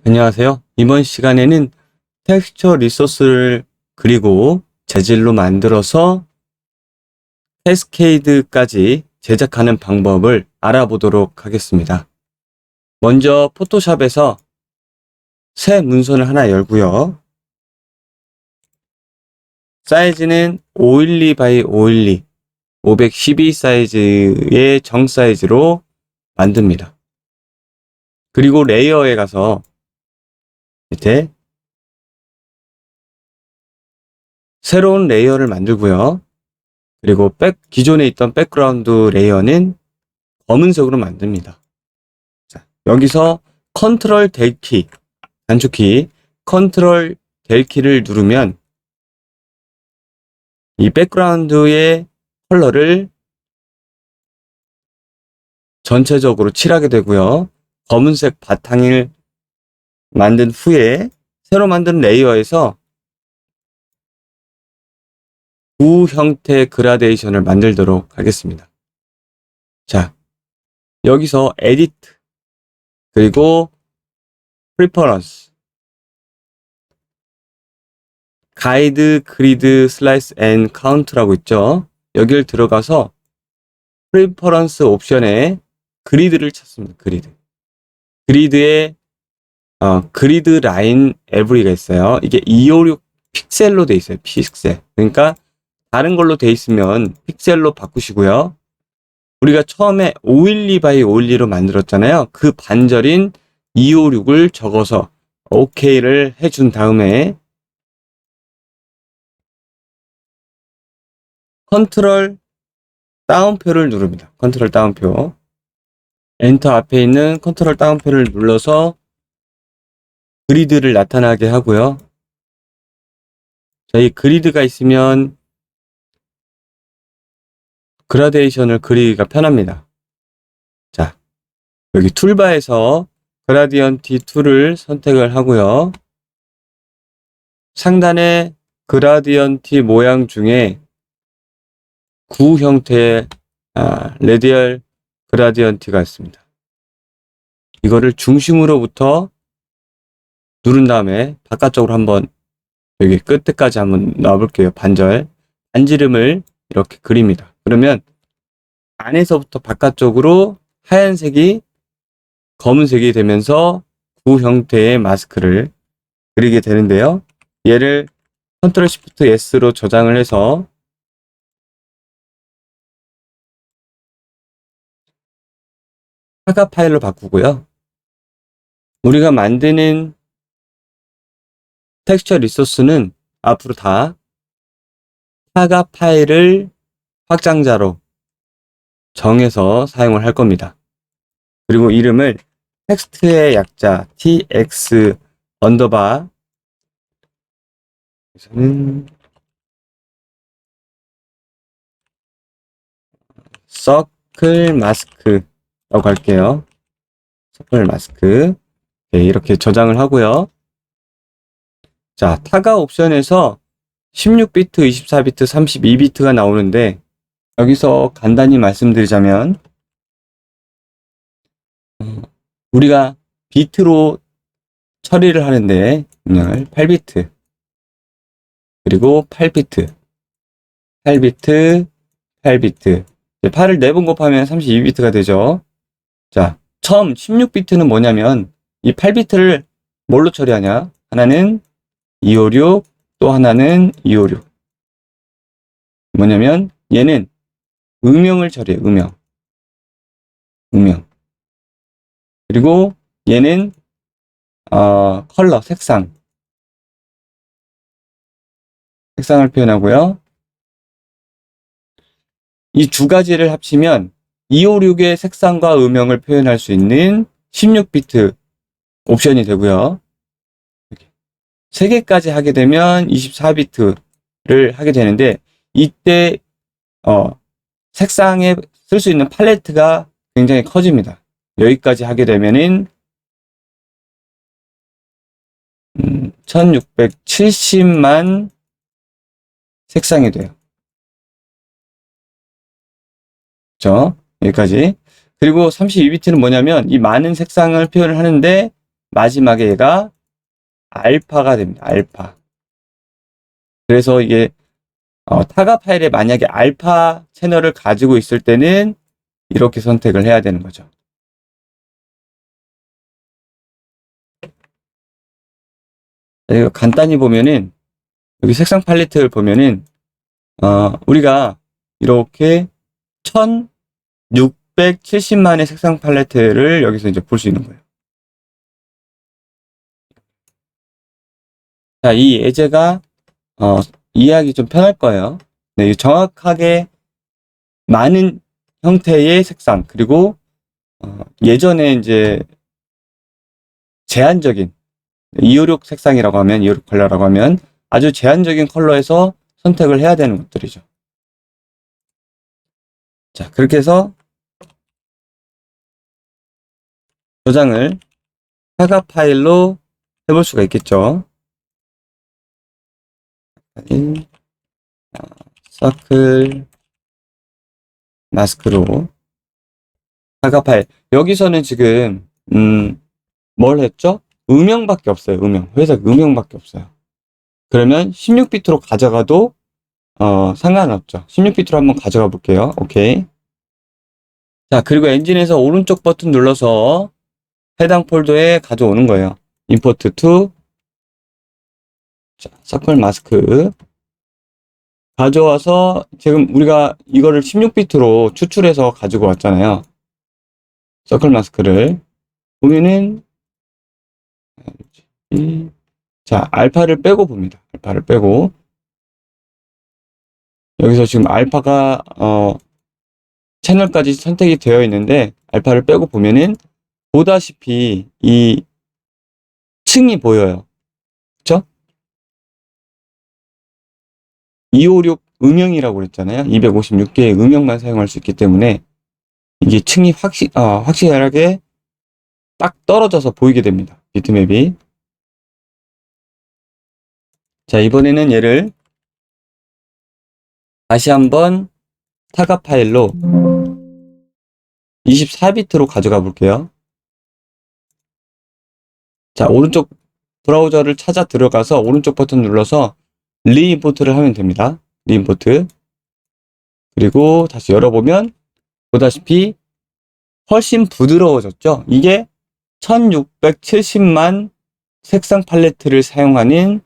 안녕하세요. 이번 시간에는 텍스처 리소스를 그리고 재질로 만들어서 캐스케이드까지 제작하는 방법을 알아보도록 하겠습니다. 먼저 포토샵에서 새 문선을 하나 열고요. 사이즈는 512x512 512 사이즈의 정 사이즈로 만듭니다. 그리고 레이어에 가서 밑에 새로운 레이어를 만들고요. 그리고 기존에 있던 백그라운드 레이어는 검은색으로 만듭니다. 자, 여기서 컨트롤 델 키, 단축키 컨트롤 델 키를 누르면 이 백그라운드의 컬러를 전체적으로 칠하게 되고요. 검은색 바탕을 만든 후에 새로 만든 레이어에서 구 형태 그라데이션을 만들도록 하겠습니다. 자, 여기서 에디트 그리고 프리퍼런스 가이드 그리드 슬라이스 앤 카운트라고 있죠. 여기를 들어가서 프리퍼런스 옵션에 그리드를 찾습니다. 그리드에 그리드 라인 에브리가 있어요. 이게 256 픽셀로 돼 있어요. 픽셀. 그러니까 다른 걸로 돼 있으면 픽셀로 바꾸시고요. 우리가 처음에 512x512로 만들었잖아요. 그 반절인 256을 적어서 OK를 해준 다음에 컨트롤 다운표를 누릅니다. 컨트롤 다운표. 엔터 앞에 있는 컨트롤 다운표를 눌러서 그리드를 나타나게 하고요. 자, 이 그리드가 있으면 그라데이션을 그리기가 편합니다. 자, 여기 툴바에서 그라디언트 툴을 선택을 하고요. 상단에 그라디언트 모양 중에 구 형태의 레디얼 그라디언트가 있습니다. 이거를 중심으로부터 누른 다음에 바깥쪽으로 한번 여기 끝에까지 한번 놔볼게요. 반지름을 이렇게 그립니다. 그러면 안에서부터 바깥쪽으로 하얀색이 검은색이 되면서 구 형태의 마스크를 그리게 되는데요. 얘를 컨트롤 시프트 S로 저장을 해서 사각 파일로 바꾸고요. 우리가 만드는 텍스처 리소스는 앞으로 다 사각 파일을 확장자로 정해서 사용을 할 겁니다. 그리고 이름을 텍스트의 약자 tx 언더바 여기서는 서클 마스크라고 할게요. 서클 마스크. 네, 이렇게 저장을 하고요. 자, 타가 옵션에서 16비트, 24비트, 32비트가 나오는데 여기서 간단히 말씀드리자면 우리가 비트로 처리를 하는데 그냥 8비트 그리고 8비트 8비트 8비트 8을 4번 곱하면 32비트가 되죠. 자, 처음 16비트는 뭐냐면 이 8비트를 뭘로 처리하냐? 하나는 256, 또 하나는 256. 뭐냐면 얘는 음영을 처리해요. 음영. 그리고 얘는 컬러, 색상을 표현하고요. 이 두 가지를 합치면 256의 색상과 음영을 표현할 수 있는 16비트 옵션이 되고요. 3개까지 하게 되면 24비트를 하게 되는데 이때 색상에 쓸 수 있는 팔레트가 굉장히 커집니다. 여기까지 하게 되면은 1670만 색상이 돼요. 그렇죠? 여기까지. 그리고 32비트는 뭐냐면 이 많은 색상을 표현을 하는데 마지막에 얘가 알파가 됩니다. 알파. 그래서 이게 타가 파일에 만약에 알파 채널을 가지고 있을 때는 이렇게 선택을 해야 되는 거죠. 이거 간단히 보면은 여기 색상 팔레트를 보면은 우리가 이렇게 1670만의 색상 팔레트를 여기서 이제 볼 수 있는 거예요. 자, 이 예제가 이해하기 좀 편할 거예요. 네, 정확하게 많은 형태의 색상, 그리고 예전에 이제 제한적인 256 색상이라고 하면, 256 컬러라고 하면 아주 제한적인 컬러에서 선택을 해야 되는 것들이죠. 자, 그렇게 해서 저장을 사각 파일로 해볼 수가 있겠죠. 서클 마스크로 사각 파일. 여기서는 지금 뭘 했죠? 음영밖에 없어요. 회색 음영밖에 없어요. 그러면 16비트로 가져가도 상관없죠. 16비트로 한번 가져가 볼게요. 오케이. 자, 그리고 엔진에서 오른쪽 버튼 눌러서 해당 폴더에 가져오는 거예요. 임포트 투 서클 마스크 가져와서 지금 우리가 이거를 16비트로 추출해서 가지고 왔잖아요. 서클 마스크를 보면은 자, 알파를 빼고 봅니다. 알파를 빼고 여기서 지금 알파가 채널까지 선택이 되어 있는데 알파를 빼고 보면은 보다시피 이 층이 보여요. 그쵸? 256 음영이라고 그랬잖아요. 256개의 음영만 사용할 수 있기 때문에 이게 층이 확실하게 딱 떨어져서 보이게 됩니다. 비트맵이. 자, 이번에는 얘를 다시 한번 타가 파일로 24비트로 가져가 볼게요. 자, 오른쪽 브라우저를 찾아 들어가서 오른쪽 버튼 눌러서 리임포트를 하면 됩니다. 리임포트. 그리고 다시 열어보면 보다시피 훨씬 부드러워졌죠. 이게 1670만 색상 팔레트를 사용하는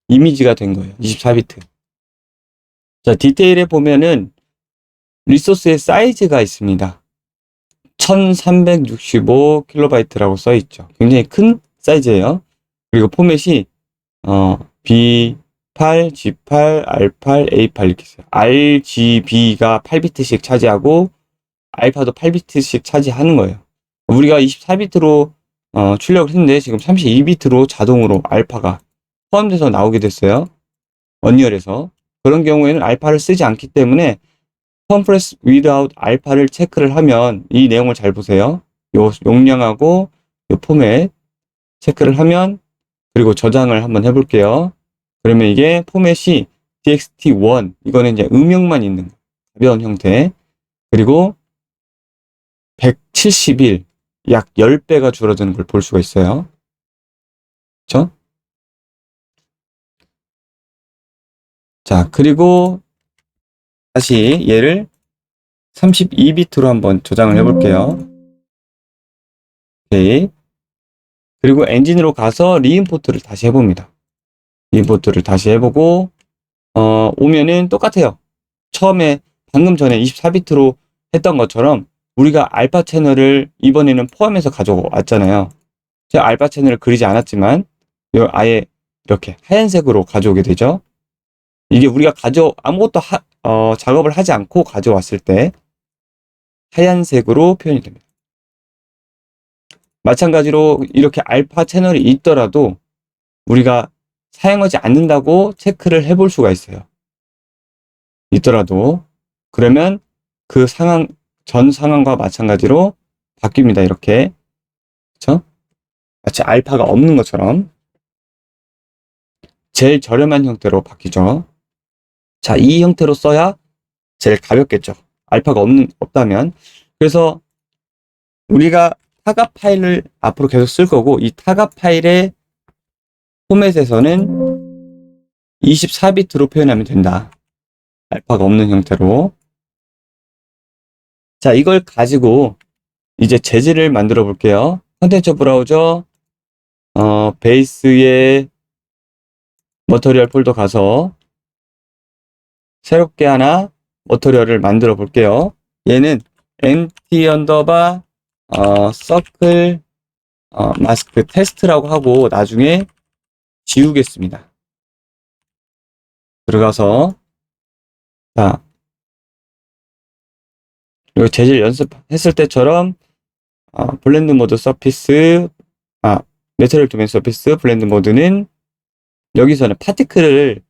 이미지가 된 거예요. 24비트. 자, 디테일에 보면은 리소스의 사이즈가 있습니다. 1365KB 써 있죠. 굉장히 큰 사이즈예요. 그리고 포맷이 B8, G8, R8, A8 이렇게 있어요. RGB가 8비트씩 차지하고 알파도 8비트씩 차지하는 거예요. 우리가 24비트로 출력을 했는데 지금 32비트로 자동으로 알파가 포함돼서 나오게 됐어요. 언리얼에서. 그런 경우에는 알파를 쓰지 않기 때문에 compress without 알파를 체크를 하면 이 내용을 잘 보세요. 요 용량하고 요 포맷 체크를 하면 그리고 저장을 한번 해볼게요. 그러면 이게 포맷이 txt1 이거는 이제 음영만 있는 가벼운 형태 그리고 171 약 10배가 줄어드는 걸 볼 수가 있어요. 그쵸? 자, 그리고 다시 얘를 32비트로 한번 저장을 해볼게요. 오케이. 그리고 엔진으로 가서 리임포트를 다시 해봅니다. 리임포트를 다시 해보고 오면은 똑같아요. 처음에 방금 전에 24비트로 했던 것처럼 우리가 알파 채널을 이번에는 포함해서 가져왔잖아요. 제가 알파 채널을 그리지 않았지만 아예 이렇게 하얀색으로 가져오게 되죠. 이게 우리가 아무것도 작업을 하지 않고 가져왔을 때 하얀색으로 표현이 됩니다. 마찬가지로 이렇게 알파 채널이 있더라도 우리가 사용하지 않는다고 체크를 해볼 수가 있어요. 있더라도 그러면 그 전 상황과 마찬가지로 바뀝니다. 이렇게 그렇죠? 마치 알파가 없는 것처럼 제일 저렴한 형태로 바뀌죠. 자, 이 형태로 써야 제일 가볍겠죠. 알파가 없다면. 그래서 우리가 타가 파일을 앞으로 계속 쓸 거고, 이 타가 파일의 포맷에서는 24비트로 표현하면 된다. 알파가 없는 형태로. 자, 이걸 가지고 이제 재질을 만들어 볼게요. 컨텐츠 브라우저, 베이스의 머터리얼 폴더 가서 새롭게 하나 머터리얼을 만들어 볼게요. 얘는 empty 언더바 서클 마스크 테스트라고 하고 나중에 지우겠습니다. 들어가서 자, 이거 재질 연습했을 때처럼 블렌드 모드 서피스, 내추럴 도메인 서피스 블렌드 모드는 여기서는 파티클을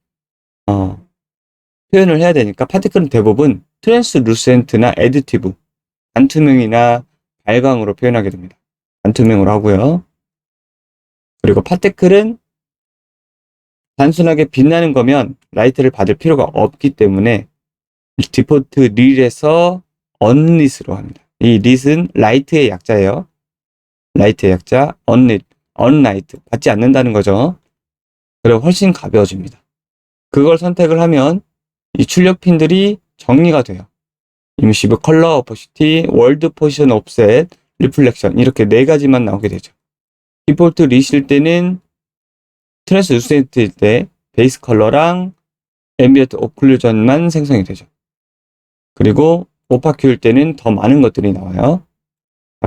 표현을 해야 되니까, 파티클은 대부분 트랜스루센트나 애디티브, 반투명이나 발광으로 표현하게 됩니다. 반투명으로 하고요. 그리고 파티클은 단순하게 빛나는 거면 라이트를 받을 필요가 없기 때문에 디폴트 릴에서 언릿으로 합니다. 이 릿은 라이트의 약자예요. 라이트의 약자, 언라이트, 받지 않는다는 거죠. 그리고 훨씬 가벼워집니다. 그걸 선택을 하면 이 출력 핀들이 정리가 돼요. 임시브 컬러, 오퍼시티, 월드 포지션 옵셋, 리플렉션, 이렇게 4가지만 나오게 되죠. 디폴트 릿일 때는 트랜스루센트일 때 베이스 컬러랑 앰비언트 오클루전만 생성이 되죠. 그리고 오파큐일 때는 더 많은 것들이 나와요.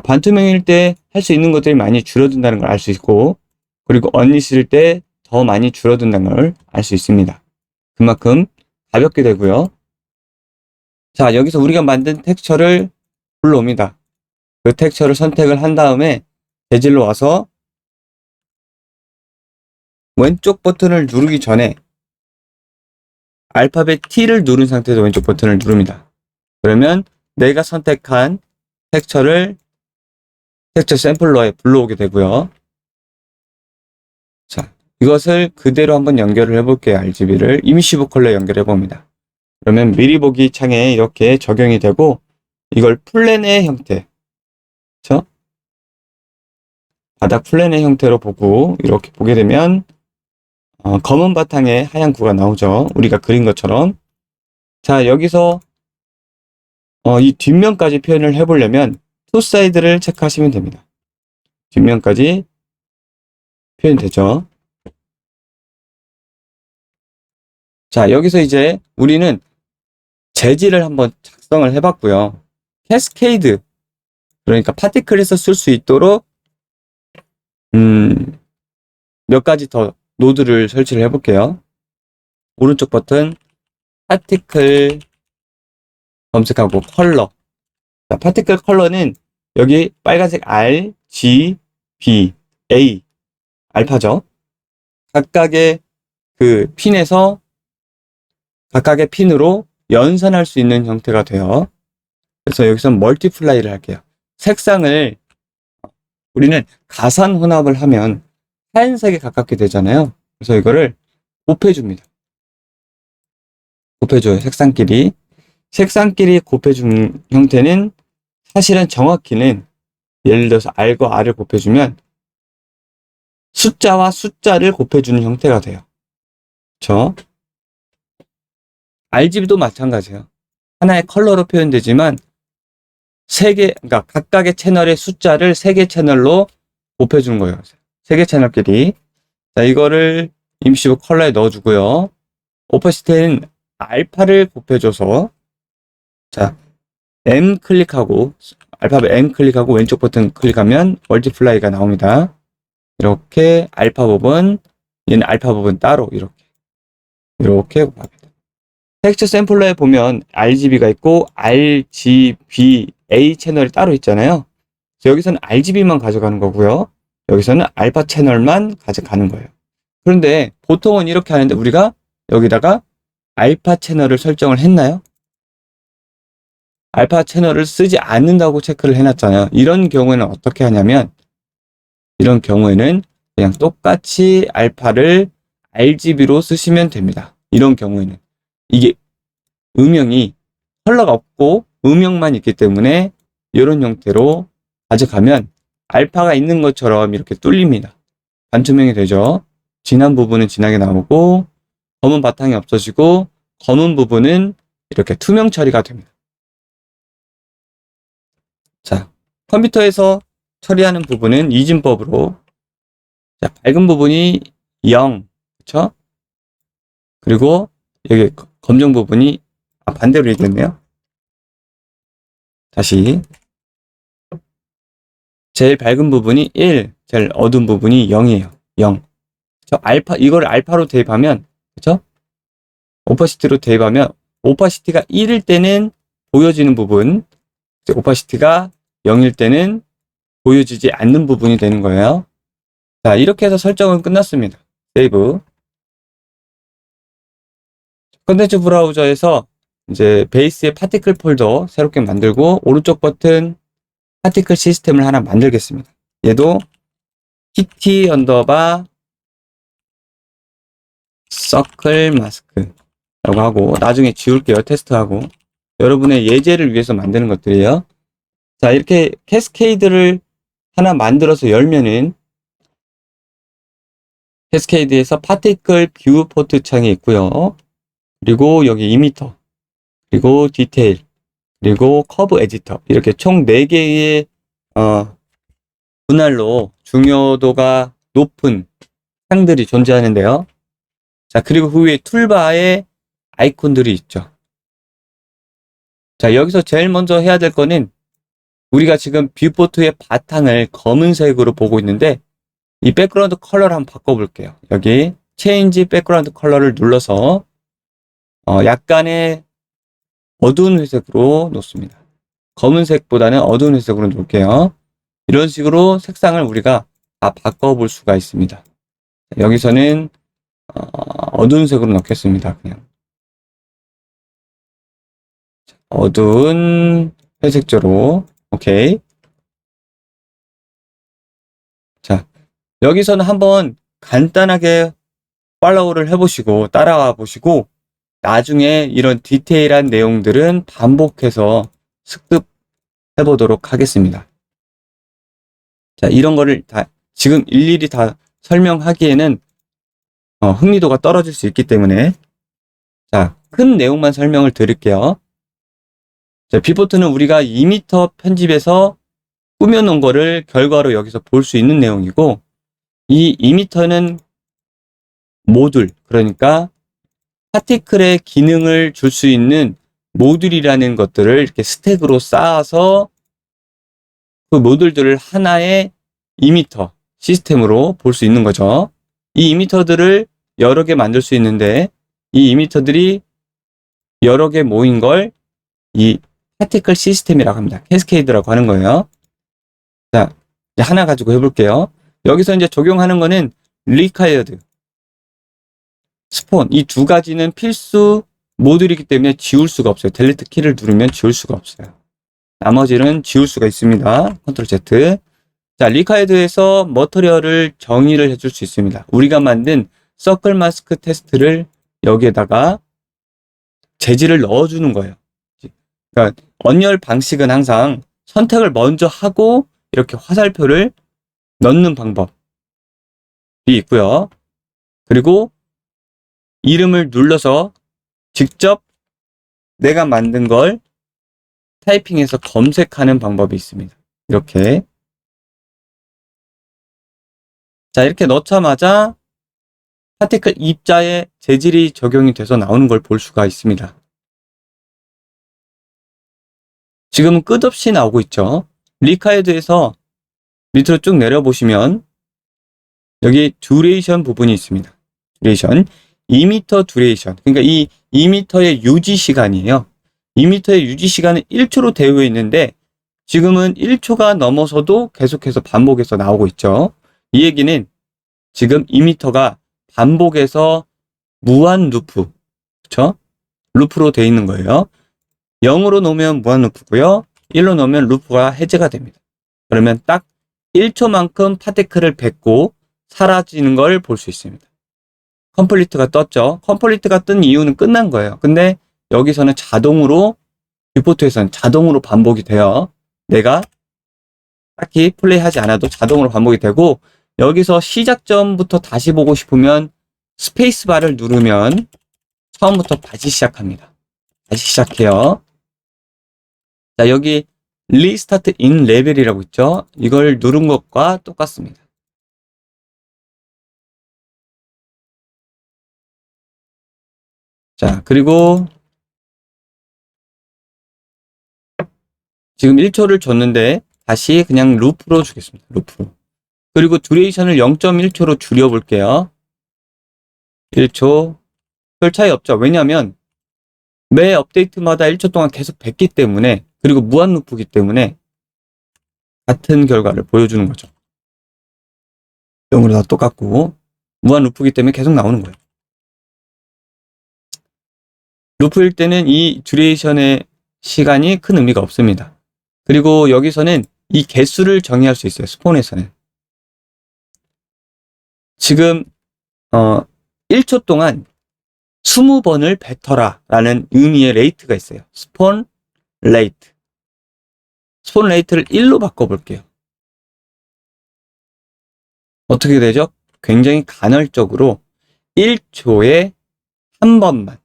반투명일 때 할 수 있는 것들이 많이 줄어든다는 걸 알 수 있고, 그리고 언릿일 때 더 많이 줄어든다는 걸 알 수 있습니다. 그만큼 가볍게 되고요. 자, 여기서 우리가 만든 텍스처를 불러옵니다. 그 텍스처를 선택을 한 다음에 재질로 와서 왼쪽 버튼을 누르기 전에 알파벳 T를 누른 상태에서 왼쪽 버튼을 누릅니다. 그러면 내가 선택한 텍스처를 텍스처 샘플러에 불러오게 되고요. 자, 이것을 그대로 한번 연결을 해볼게요. RGB를 임시브 컬러에 연결해 봅니다. 그러면 미리 보기 창에 이렇게 적용이 되고, 이걸 플랜의 형태, 그렇죠? 바닥 플랜의 형태로 보고 이렇게 보게 되면 검은 바탕에 하얀 구가 나오죠. 우리가 그린 것처럼. 자, 여기서 이 뒷면까지 표현을 해보려면 투 사이드를 체크하시면 됩니다. 뒷면까지 표현되죠. 자, 여기서 이제 우리는 재질을 한번 작성을 해봤고요. 캐스케이드, 그러니까 파티클에서 쓸 수 있도록 몇 가지 더 노드를 설치를 해볼게요. 오른쪽 버튼 파티클 검색하고 컬러. 자, 파티클 컬러는 여기 빨간색 R, G, B, A 알파죠. 각각의 그 핀에서 각각의 핀으로 연산할 수 있는 형태가 돼요. 그래서 여기서 멀티플라이를 할게요. 색상을 우리는 가산 혼합을 하면 하얀색에 가깝게 되잖아요. 그래서 이거를 곱해줍니다. 곱해줘요. 색상끼리 곱해준 형태는 사실은 정확히는 예를 들어서 R과 R을 곱해주면 숫자와 숫자를 곱해주는 형태가 돼요. 그렇죠? RGB도 마찬가지예요. 하나의 컬러로 표현되지만 그러니까 각각의 채널의 숫자를 3개 채널로 곱해주는 거예요. 3개 채널끼리. 자, 이거를 임시브 컬러에 넣어주고요. 오퍼시티는 알파를 곱해줘서, 자, M 클릭하고, 알파벳 M 클릭하고 왼쪽 버튼 클릭하면 멀티플라이가 나옵니다. 이렇게 알파 부분, 얘는 알파 부분 따로 이렇게 곱합니다. 텍스처 샘플러에 보면 RGB가 있고 RGBA 채널이 따로 있잖아요. 그래서 여기서는 RGB만 가져가는 거고요. 여기서는 알파 채널만 가져가는 거예요. 그런데 보통은 이렇게 하는데 우리가 여기다가 알파 채널을 설정을 했나요? 알파 채널을 쓰지 않는다고 체크를 해놨잖아요. 이런 경우에는 어떻게 하냐면, 이런 경우에는 그냥 똑같이 알파를 RGB로 쓰시면 됩니다. 이런 경우에는 이게 음영이 컬러가 없고 음영만 있기 때문에 이런 형태로 가져가면 알파가 있는 것처럼 이렇게 뚫립니다. 반투명이 되죠. 진한 부분은 진하게 나오고 검은 바탕이 없어지고 검은 부분은 이렇게 투명 처리가 됩니다. 자, 컴퓨터에서 처리하는 부분은 이진법으로, 자, 밝은 부분이 0, 그쵸? 그리고 여기 검정 부분이 반대로 얘기했네요. 다시 제일 밝은 부분이 1, 제일 어두운 부분이 0이에요. 0. 그쵸? 이걸 알파로 대입하면, 그쵸? 오파시티로 대입하면 오파시티가 1일 때는 보여지는 부분, 오파시티가 0일 때는 보여지지 않는 부분이 되는 거예요. 자, 이렇게 해서 설정은 끝났습니다. 세이브. 컨텐츠 브라우저에서 이제 베이스의 파티클 폴더 새롭게 만들고 오른쪽 버튼 파티클 시스템을 하나 만들겠습니다. 얘도 pt 언더바 서클 마스크 라고 하고, 나중에 지울게요. 테스트하고. 여러분의 예제를 위해서 만드는 것들이에요. 자, 이렇게 캐스케이드를 하나 만들어서 열면은 캐스케이드에서 파티클 뷰 포트 창이 있고요. 그리고 여기 이미터, 그리고 디테일, 그리고 커브 에디터, 이렇게 총 4개의 분할로 중요도가 높은 창들이 존재하는데요. 자, 그리고 그 위에 툴바에 아이콘들이 있죠. 자, 여기서 제일 먼저 해야 될 거는, 우리가 지금 뷰포트의 바탕을 검은색으로 보고 있는데 이 백그라운드 컬러를 한번 바꿔볼게요. 여기 체인지 백그라운드 컬러를 눌러서 약간의 어두운 회색으로 놓습니다. 검은색보다는 어두운 회색으로 놓을게요. 이런 식으로 색상을 우리가 다 바꿔볼 수가 있습니다. 여기서는 어두운 색으로 넣겠습니다. 그냥 어두운 회색조로. 오케이. 자, 여기서는 한번 간단하게 팔로우를 해보시고 따라와 보시고 나중에 이런 디테일한 내용들은 반복해서 습득해 보도록 하겠습니다. 자, 이런 거를 다 지금 일일이 다 설명하기에는 흥미도가 떨어질 수 있기 때문에, 자, 큰 내용만 설명을 드릴게요. 자, 뷰포트는 우리가 2m 편집에서 꾸며놓은 거를 결과로 여기서 볼 수 있는 내용이고, 이 2m는 모듈, 그러니까 파티클의 기능을 줄 수 있는 모듈이라는 것들을 이렇게 스택으로 쌓아서 그 모듈들을 하나의 2m 시스템으로 볼 수 있는 거죠. 이 2m들을 여러 개 만들 수 있는데 이 2m들이 여러 개 모인 걸 이 파티클 시스템이라고 합니다. 캐스케이드라고 하는 거예요. 자, 이제 하나 가지고 해볼게요. 여기서 이제 적용하는 거는 required, 스폰, 이 두 가지는 필수 모듈이기 때문에 지울 수가 없어요. 델리트 키를 누르면 지울 수가 없어요. 나머지는 지울 수가 있습니다. 컨트롤 Z. 자, 리카이드에서 머터리얼을 정의를 해줄 수 있습니다. 우리가 만든 서클 마스크 테스트를 여기에다가 재질을 넣어주는 거예요. 그러니까 언열 방식은 항상 선택을 먼저 하고 이렇게 화살표를 넣는 방법이 있고요. 그리고 이름을 눌러서 직접 내가 만든 걸 타이핑해서 검색하는 방법이 있습니다. 이렇게. 자, 이렇게 넣자마자 파티클 입자에 재질이 적용이 돼서 나오는 걸 볼 수가 있습니다. 지금은 끝없이 나오고 있죠. 리카이드에서 밑으로 쭉 내려보시면 여기 듀레이션 부분이 있습니다. 듀레이션, 2m 듀레이션. 그러니까 이 2m의 유지 시간이에요. 2m의 유지 시간은 1초로 되어 있는데 지금은 1초가 넘어서도 계속해서 반복해서 나오고 있죠. 이 얘기는 지금 2m가 반복해서 무한 루프, 그렇죠? 루프로 되어 있는 거예요. 0으로 놓으면 무한 루프고요. 1로 놓으면 루프가 해제가 됩니다. 그러면 딱 1초만큼 파티클을 뱉고 사라지는 걸 볼 수 있습니다. 컴플리트가 떴죠. 컴플리트가 뜬 이유는 끝난 거예요. 근데 여기서는 자동으로, 뷰포트에서는 자동으로 반복이 돼요. 내가 딱히 플레이하지 않아도 자동으로 반복이 되고, 여기서 시작점부터 다시 보고 싶으면 스페이스바를 누르면 처음부터 다시 시작합니다. 다시 시작해요. 자, 여기 리스타트 인 레벨이라고 있죠? 이걸 누른 것과 똑같습니다. 자, 그리고 지금 1초를 줬는데 다시 그냥 루프로 주겠습니다. 루프로. 그리고 듀레이션을 0.1초로 줄여볼게요. 1초. 별 차이 없죠? 왜냐하면 매 업데이트마다 1초 동안 계속 뱉기 때문에, 그리고 무한 루프이기 때문에 같은 결과를 보여주는 거죠. 0으로 다 똑같고 무한 루프이기 때문에 계속 나오는 거예요. 루프일 때는 이 듀레이션의 시간이 큰 의미가 없습니다. 그리고 여기서는 이 개수를 정의할 수 있어요. 스폰에서는. 지금 1초 동안 20번을 뱉어라 라는 의미의 레이트가 있어요. 스폰 레이트. 스폰 레이트를 1로 바꿔볼게요. 어떻게 되죠? 굉장히 간헐적으로 1초에 한 번만,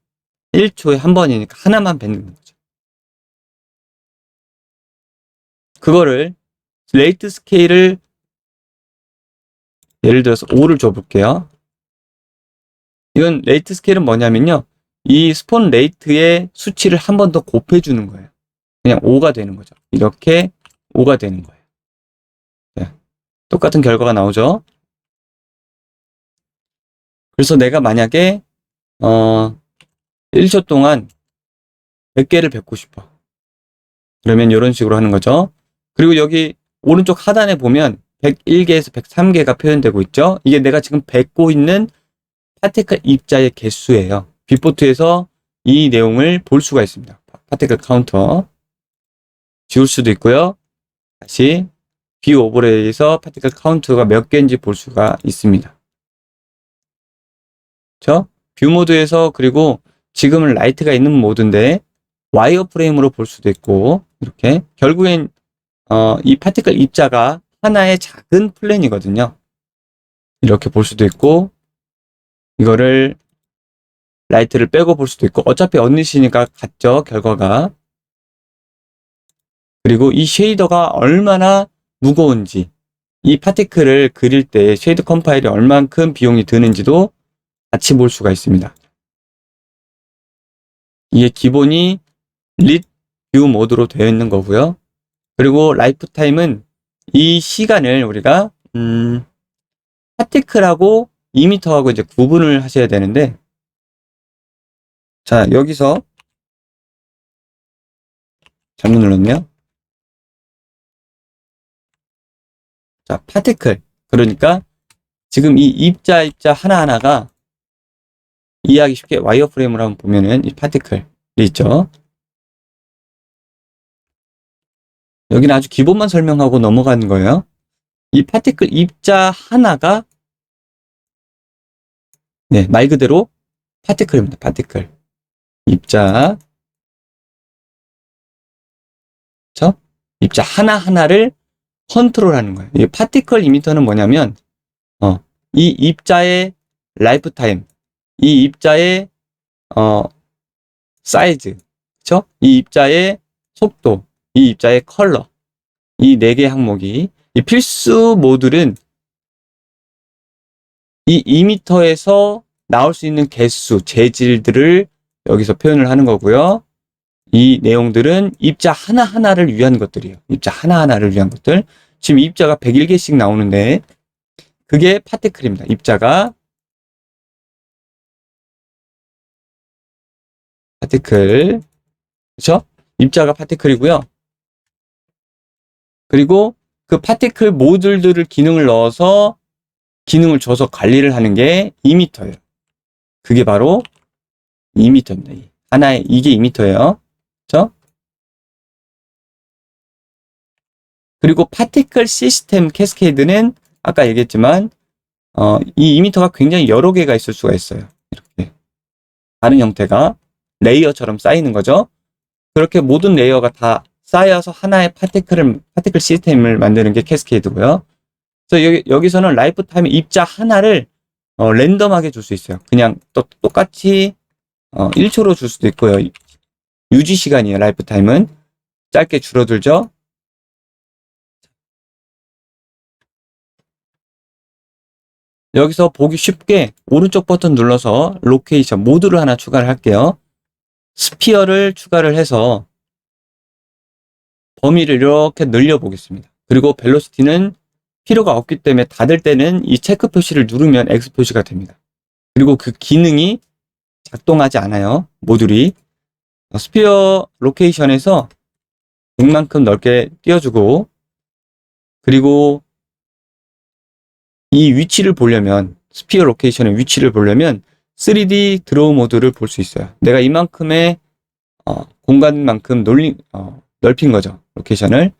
1초에 한 번이니까 하나만 뱉는 거죠. 그거를 레이트 스케일을 예를 들어서 5를 줘볼게요. 이건 레이트 스케일은 뭐냐면요, 이 스폰 레이트의 수치를 한 번 더 곱해주는 거예요. 그냥 5가 되는 거죠. 이렇게 5가 되는 거예요. 네. 똑같은 결과가 나오죠. 그래서 내가 만약에 1초 동안 100개를 뱉고 싶어. 그러면 이런 식으로 하는 거죠. 그리고 여기 오른쪽 하단에 보면 101개에서 103개가 표현되고 있죠. 이게 내가 지금 뱉고 있는 파티클 입자의 개수예요. 빅보트에서 이 내용을 볼 수가 있습니다. 파티클 카운터 지울 수도 있고요. 다시 뷰 오버레이에서 파티클 카운트가 몇 개인지 볼 수가 있습니다. 그렇죠? 뷰 모드에서, 그리고 지금은 라이트가 있는 모드인데 와이어 프레임으로 볼 수도 있고, 이렇게 결국엔 이 파티클 입자가 하나의 작은 플랜이거든요. 이렇게 볼 수도 있고, 이거를 라이트를 빼고 볼 수도 있고, 어차피 언릿이니까 같죠, 결과가. 그리고 이 쉐이더가 얼마나 무거운지, 이 파티클을 그릴 때 쉐이드 컴파일이 얼만큼 비용이 드는지도 같이 볼 수가 있습니다. 이게 기본이 릿 뷰 모드로 되어 있는 거고요. 그리고 라이프 타임은 이 시간을 우리가 파티클하고 이미터하고 이제 구분을 하셔야 되는데, 자, 여기서 잘못 눌렀네요. 자, 파티클. 그러니까 지금 이 입자 하나하나가 이해하기 쉽게 와이어프레임으로 한번 보면은 이 파티클이 있죠. 여기는 아주 기본만 설명하고 넘어가는 거예요. 이 파티클 입자 하나가, 네, 말 그대로 파티클입니다. 파티클. 입자. 그렇죠? 입자 하나하나를 컨트롤하는 거예요. 이 파티클 이미터는 뭐냐면 이 입자의 라이프 타임, 이 입자의 사이즈, 그렇죠? 이 입자의 속도, 이 입자의 컬러, 이 4개 항목이, 이 필수 모듈은 이 이미터에서 나올 수 있는 개수, 재질들을 여기서 표현을 하는 거고요. 이 내용들은 입자 하나하나를 위한 것들이에요. 입자 하나하나를 위한 것들. 지금 입자가 101개씩 나오는데 그게 파티클입니다. 입자가 파티클, 그렇죠? 입자가 파티클이고요. 그리고 그 파티클 모듈들을 기능을 넣어서 기능을 줘서 관리를 하는 게 이미터예요. 그게 바로 이미터입니다. 하나의 이게 이미터예요. 그렇죠? 그리고 파티클 시스템 캐스케이드는 아까 얘기했지만 이 이미터가 굉장히 여러 개가 있을 수가 있어요. 이렇게 다른 형태가 레이어처럼 쌓이는 거죠. 그렇게 모든 레이어가 다 쌓여서 하나의 파티클 시스템을 만드는 게 캐스케이드고요. 그래서 여기서는 라이프 타임 입자 하나를 랜덤하게 줄 수 있어요. 그냥 똑같이 1초로 줄 수도 있고요. 유지 시간이에요. 라이프 타임은 짧게 줄어들죠. 여기서 보기 쉽게 오른쪽 버튼 눌러서 로케이션 모드를 하나 추가를 할게요. 스피어를 추가를 해서 범위를 이렇게 늘려 보겠습니다. 그리고 벨로시티는 필요가 없기 때문에 닫을 때는 이 체크 표시를 누르면 X 표시가 됩니다. 그리고 그 기능이 작동하지 않아요. 모듈이. 스피어 로케이션에서 100만큼 넓게 띄워주고, 그리고 이 위치를 보려면, 스피어 로케이션의 위치를 보려면 3D 드로우 모드를 볼 수 있어요. 내가 이만큼의 공간만큼 넓힌 거죠. 로케이션을.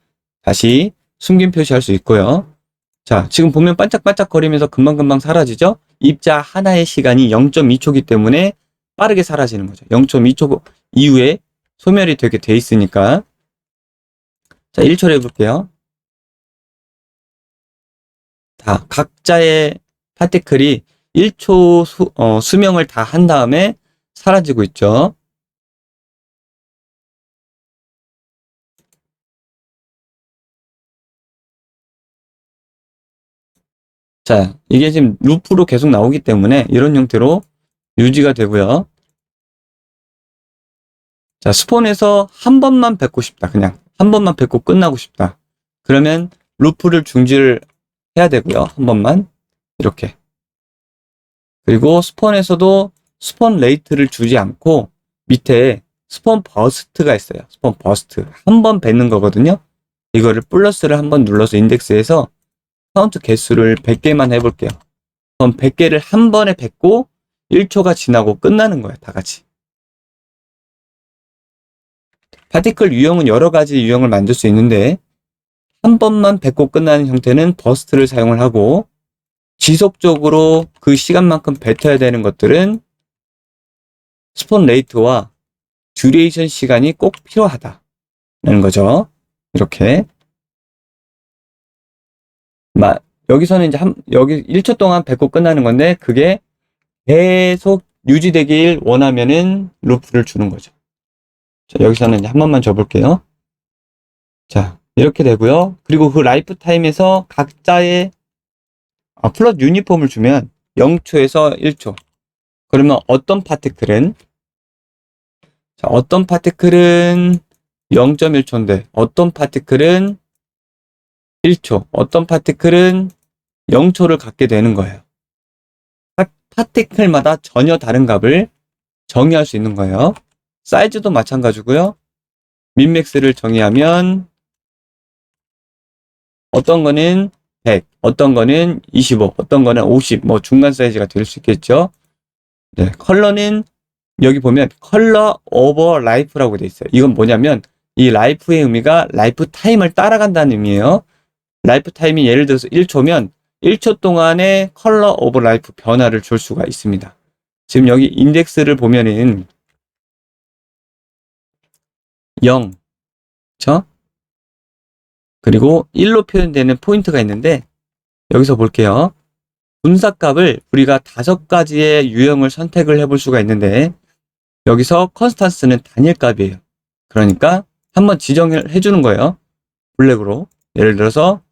다시 숨김 표시할 수 있고요. 자, 지금 보면 반짝반짝 거리면서 금방금방 사라지죠? 입자 하나의 시간이 0.2초이기 때문에 빠르게 사라지는 거죠. 0.2초 이후에 소멸이 되게 돼 있으니까. 자, 1초로 해볼게요. 다 각자의 파티클이 1초 수명을 다 한 다음에 사라지고 있죠. 자, 이게 지금 루프로 계속 나오기 때문에 이런 형태로 유지가 되고요. 자, 스폰에서 한 번만 뱉고 싶다. 그냥 한 번만 뱉고 끝나고 싶다. 그러면 루프를 중지를 해야 되고요. 한 번만 이렇게. 그리고 스폰에서도 스폰 레이트를 주지 않고 밑에 스폰 버스트가 있어요. 스폰 버스트. 한 번 뱉는 거거든요. 이거를 플러스를 한 번 눌러서 인덱스에서 카운트 개수를 100개만 해볼게요. 그럼 100개를 한 번에 뱉고 1초가 지나고 끝나는 거예요. 다 같이. 파티클 유형은 여러 가지 유형을 만들 수 있는데 한 번만 뱉고 끝나는 형태는 버스트를 사용을 하고, 지속적으로 그 시간만큼 뱉어야 되는 것들은 스폰 레이트와 듀레이션 시간이 꼭 필요하다는 거죠. 이렇게. 여기서는 이제 여기 1초 동안 뱉고 끝나는 건데 그게 계속 유지되길 원하면은 루프를 주는 거죠. 자, 여기서는 이제 한 번만 줘볼게요. 자, 이렇게 되고요. 그리고 그 라이프 타임에서 각자의 플롯 유니폼을 주면 0초에서 1초. 그러면 어떤 파티클은 0.1초인데 어떤 파티클은 1초, 어떤 파티클은 0초를 갖게 되는 거예요. 파티클마다 전혀 다른 값을 정의할 수 있는 거예요. 사이즈도 마찬가지고요. 민맥스를 정의하면 어떤 거는 100, 어떤 거는 25, 어떤 거는 50, 뭐 중간 사이즈가 될 수 있겠죠. 네, 컬러는 여기 보면 컬러 오버 라이프라고 돼 있어요. 이건 뭐냐면 이 라이프의 의미가 라이프 타임을 따라간다는 의미예요. 라이프 타임이 예를 들어서 1초면 1초 동안의 컬러 오버 라이프 변화를 줄 수가 있습니다. 지금 여기 인덱스를 보면은 0, 그쵸? 그리고 1로 표현되는 포인트가 있는데 여기서 볼게요. 분사값을 우리가 5가지의 유형을 선택을 해볼 수가 있는데 여기서 컨스탄스는 단일값이에요. 그러니까 한번 지정을 해주는 거예요. 블랙으로, 예를 들어서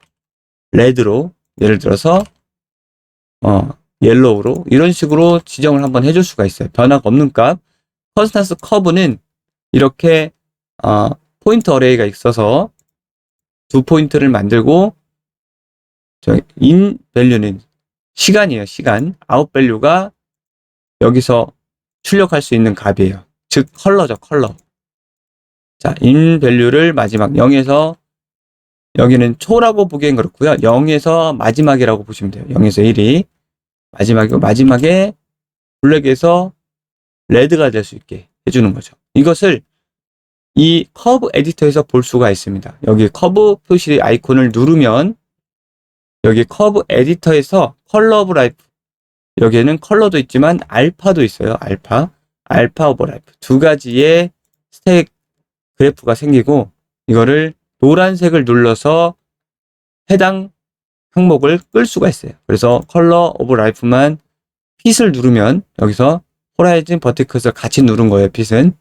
레드로, 예를 들어서 옐로우로, 이런 식으로 지정을 한번 해줄 수가 있어요. 변화가 없는 값. 컨스탄스 커브는 이렇게 포인트 어레이가 있어서 두 포인트를 만들고, 인 밸류는 시간이에요. 시간. 아웃 밸류가 여기서 출력할 수 있는 값이에요. 즉 컬러죠. 컬러. 자, 인 밸류를 마지막 0에서, 여기는 초라고 보기엔 그렇고요. 0에서 마지막이라고 보시면 돼요. 0에서 1이 마지막이고, 마지막에 블랙에서 레드가 될 수 있게 해주는 거죠. 이것을 이 커브 에디터에서 볼 수가 있습니다. 여기 커브 표시 아이콘을 누르면 여기 커브 에디터에서 컬러 오브 라이프, 여기에는 컬러도 있지만 알파도 있어요. 알파 오브 라이프. 두 가지의 스택 그래프가 생기고, 이거를 노란색을 눌러서 해당 항목을 끌 수가 있어요. 그래서 컬러 오브 라이프만 핏을 누르면 여기서 호라이즌 버티컬을 같이 누른 거예요. 핏은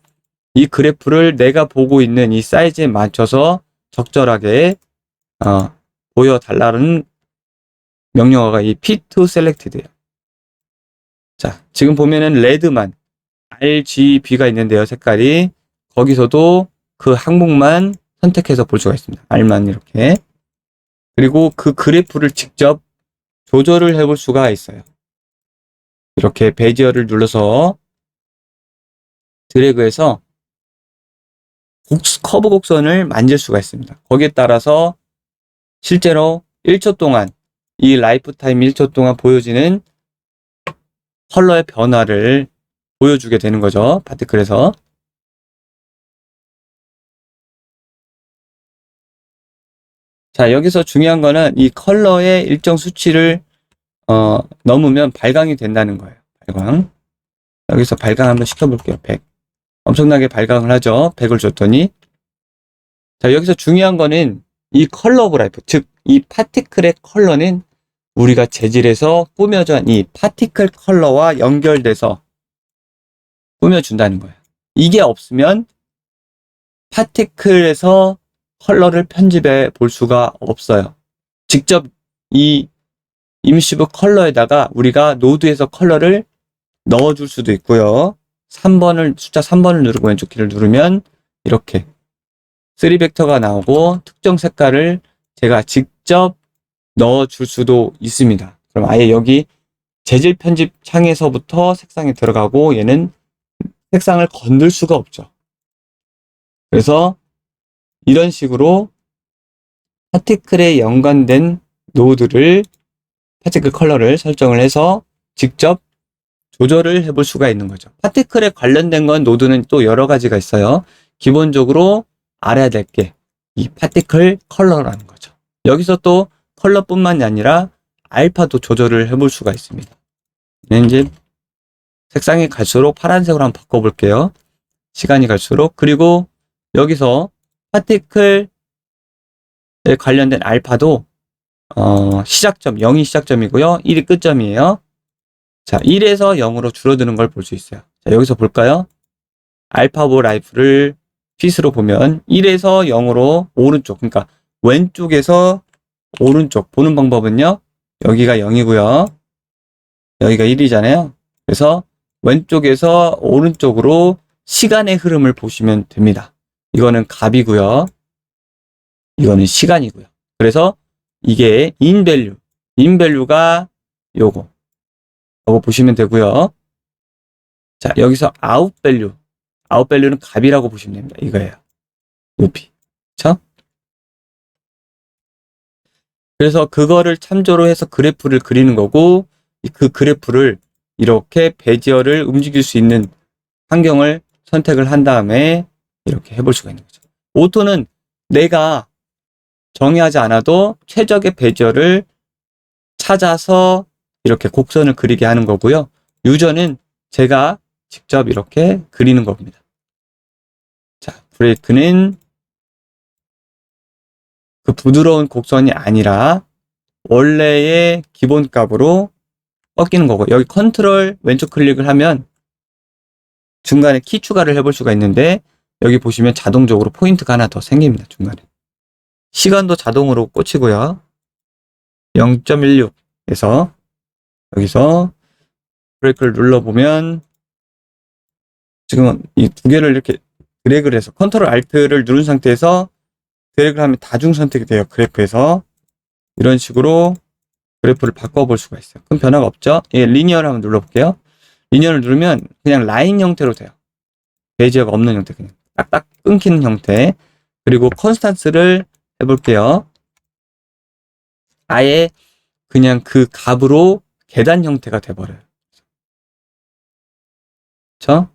이 그래프를 내가 보고 있는 이 사이즈에 맞춰서 적절하게 보여달라는 명령어가 이 fit to selected예요. 자, 지금 보면은 레드만 RGB가 있는데요. 색깔이 거기서도 그 항목만 선택해서 볼 수가 있습니다. R만 이렇게. 그리고 그 그래프를 직접 조절을 해볼 수가 있어요. 이렇게 베지어를 눌러서 드래그해서 커브 곡선을 만질 수가 있습니다. 거기에 따라서 실제로 1초 동안 이 라이프 타임 1초 동안 보여지는 컬러의 변화를 보여주게 되는 거죠. 파티클에서. 자, 여기서 중요한 거는 이 컬러의 일정 수치를 넘으면 발광이 된다는 거예요. 발광. 여기서 발광 한번 시켜볼게요. 100. 엄청나게 발광을 하죠. 100을 줬더니. 자, 여기서 중요한 거는 이 컬러 오브 라이프, 즉 이 파티클의 컬러는 우리가 재질에서 꾸며진 이 파티클 컬러와 연결돼서 꾸며준다는 거예요. 이게 없으면 파티클에서 컬러를 편집해 볼 수가 없어요. 직접 이 임시브 컬러에다가 우리가 노드에서 컬러를 넣어줄 수도 있고요. 숫자 3번을 누르고 왼쪽 키를 누르면 이렇게 3벡터가 나오고 특정 색깔을 제가 직접 넣어줄 수도 있습니다. 그럼 아예 여기 재질 편집 창에서부터 색상이 들어가고 얘는 색상을 건들 수가 없죠. 그래서 이런 식으로 파티클에 연관된 노드를 파티클 컬러를 설정을 해서 직접 조절을 해볼 수가 있는 거죠. 파티클에 관련된 건 노드는 또 여러 가지가 있어요. 기본적으로 알아야 될 게 이 파티클 컬러라는 거죠. 여기서 또 컬러뿐만이 아니라 알파도 조절을 해볼 수가 있습니다. 이제 색상이 갈수록 파란색으로 한번 바꿔볼게요. 시간이 갈수록. 그리고 여기서 파티클에 관련된 알파도 시작점, 0이 시작점이고요. 1이 끝점이에요. 자, 1에서 0으로 줄어드는 걸 볼 수 있어요. 자, 여기서 볼까요? 알파 오브 라이프를 핏으로 보면 1에서 0으로 오른쪽, 그러니까 왼쪽에서 오른쪽 보는 방법은요. 여기가 0이고요. 여기가 1이잖아요. 그래서 왼쪽에서 오른쪽으로 시간의 흐름을 보시면 됩니다. 이거는 값이고요. 이거는 시간이고요. 그래서 이게 인밸류가 요거 보시면 되고요. 자, 여기서 아웃밸류는 값이라고 보시면 됩니다. 이거예요. 높이. 그렇죠? 그래서 그거를 참조로 해서 그래프를 그리는 거고 그 그래프를 이렇게 베지어를 움직일 수 있는 환경을 선택을 한 다음에 이렇게 해볼 수가 있는 거죠. 오토는 내가 정의하지 않아도 최적의 베지어를 찾아서 이렇게 곡선을 그리게 하는 거고요. 유저는 제가 직접 이렇게 그리는 겁니다. 자, 브레이크는 그 부드러운 곡선이 아니라 원래의 기본값으로 꺾이는 거고 여기 컨트롤 왼쪽 클릭을 하면 중간에 키 추가를 해볼 수가 있는데 여기 보시면 자동적으로 포인트가 하나 더 생깁니다. 중간에. 시간도 자동으로 꽂히고요. 0.16에서 여기서 브레이크를 눌러보면 지금 이 두 개를 이렇게 드래그를 해서 컨트롤 알트를 누른 상태에서 드래그를 하면 다중 선택이 돼요. 그래프에서 이런 식으로 그래프를 바꿔볼 수가 있어요. 큰 변화가 없죠? 예, 리니어를 한번 눌러볼게요. 리니어를 누르면 그냥 라인 형태로 돼요. 베지어가 없는 형태, 그냥 딱딱 끊기는 형태. 그리고 컨스탄스를 해볼게요. 아예 그냥 그 값으로 계단 형태가 돼버려요. 그쵸?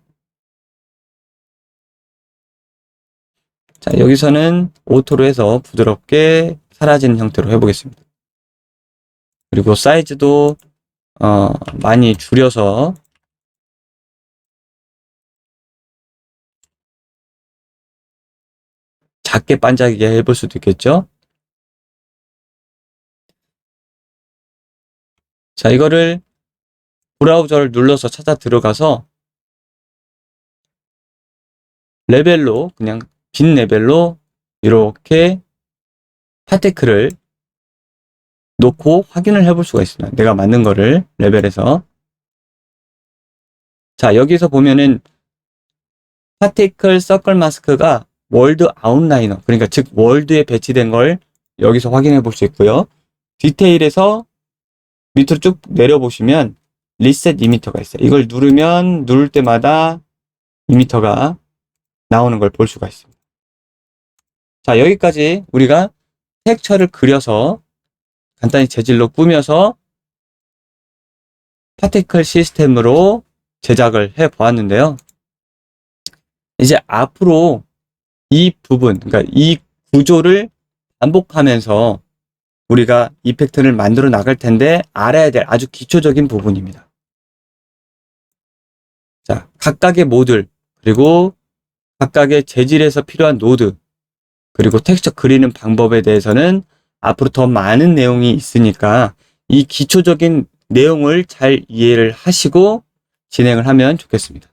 자, 여기서는 오토로 해서 부드럽게 사라지는 형태로 해보겠습니다. 그리고 사이즈도 많이 줄여서 작게 반짝이게 해볼 수도 있겠죠. 자, 이거를 브라우저를 눌러서 찾아 들어가서 레벨로 그냥 빈 레벨로 이렇게 파티클을 놓고 확인을 해볼 수가 있습니다. 내가 만든 거를 레벨에서. 자, 여기서 보면은 파티클 서클 마스크가 월드 아웃라이너, 그러니까 즉 월드에 배치된 걸 여기서 확인해 볼 수 있고요. 디테일에서 밑으로 쭉 내려보시면 리셋 이미터가 있어요. 이걸 누를 때마다 이미터가 나오는 걸 볼 수가 있습니다. 자, 여기까지 우리가 텍스처를 그려서 간단히 재질로 꾸며서 파티클 시스템으로 제작을 해 보았는데요. 이제 앞으로 이 부분, 그러니까 이 구조를 반복하면서 우리가 이펙트를 만들어 나갈 텐데 알아야 될 아주 기초적인 부분입니다. 자, 각각의 모듈, 그리고 각각의 재질에서 필요한 노드, 그리고 텍스처 그리는 방법에 대해서는 앞으로 더 많은 내용이 있으니까 이 기초적인 내용을 잘 이해를 하시고 진행을 하면 좋겠습니다.